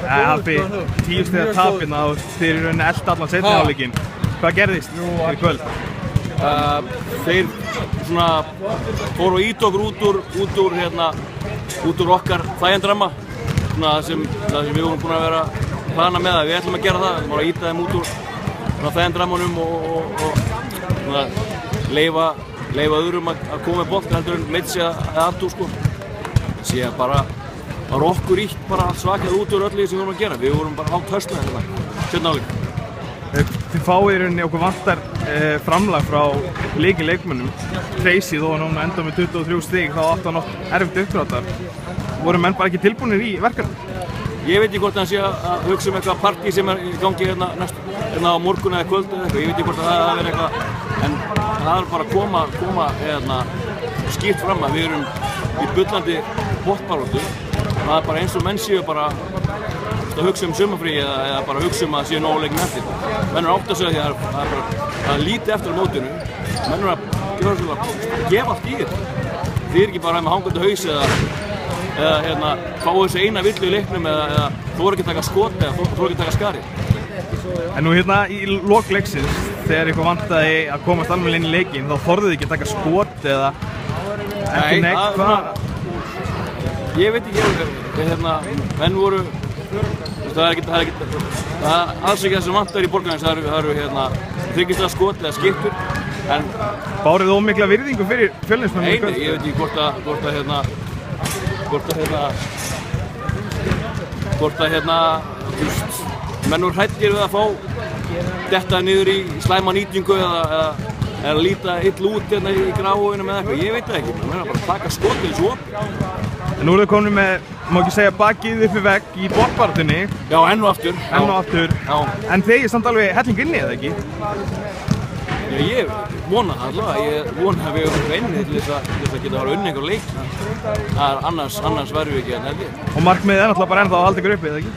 Hafi 10 stiga tap hérna og þeir eru rauninni elda allan seinni hálfleikinn. Hvað gerðist í kvöld? Þeir svona fóru að ýta okkur út úr okkar þægindrama. Svona það sem við vorum búin að vera að plana með að við ætlum að gera það. Við vorum að ýta þeim út úr þægindramanum og svona leyfa öðrum að koma með bolta heldur en meitsi að aftur sko. Sér bara var okkur ítt bara svakað út úr öllu sem við vorum að gera. Við vorum bara hátt höstnað þetta, seinni hálfleik. Þið fáið í rauninni okkur vantar framlag frá leikmönnum. Tracy þó að núna enda með 23 stig, þá átti hann oft erfitt uppdráttar. Voru menn bara ekki tilbúnir í verkefni? Ég veit ekki hvort hann sé að hugsa eitthvað partí sem í gangi hérna á morgun eða kvöld eða eitthvað. Ég veit ekki hvort það verið eitthvað, en það bara að koma skýrt fram að við erum í bullandi botnbaráttu. Það bara eins og menn séu bara að hugsa sumarfrí eða bara hugsa að séu nógu leikinn eftir. Menn eru átt að segja því að það er lítið eftir á mótinu. Menn eru að gefa allt í þetta. Þið ekki bara með hangandi haus eða fá þessu eina villu í leiknum eða þóra ekki taka skot eða þóra ekki taka skari. En nú hérna í lok leiksins, þegar eitthvað vantaði að komast alveg inn í leikinn, þá þorðuð þið ekki að taka skot eða ekki neitt, hvað? Ég veit ekki, menn voru, það er alls ekki það sem vantar í Borgarnes, það eru þryggjastlega skot eða skiptur, en bárið þið ómikla virðingu fyrir Fjölnismönnum? Nei, ég veit ekki hvort að menn voru hræddir við að fá detta niður í slæma nýtingu eða líta illa út hérna í gráinu með eitthvað, ég veit það ekki, menn verður bara að taka skot til þessu opn. En nú eru þið komin með, má ekki segja, bakið upp í vegg í botnbaráttunni. Já, enn og aftur. Já. En þeir eru samt alveg helling inni, eða ekki? Já, ég vona það allavega. Ég vona að við erum inni til þess að geta fara unni einhver leik. Það er annars verðum við ekki að nefni. Og markmiðið er náttúrulega bara ennþá að halda ykkur uppi, eða ekki?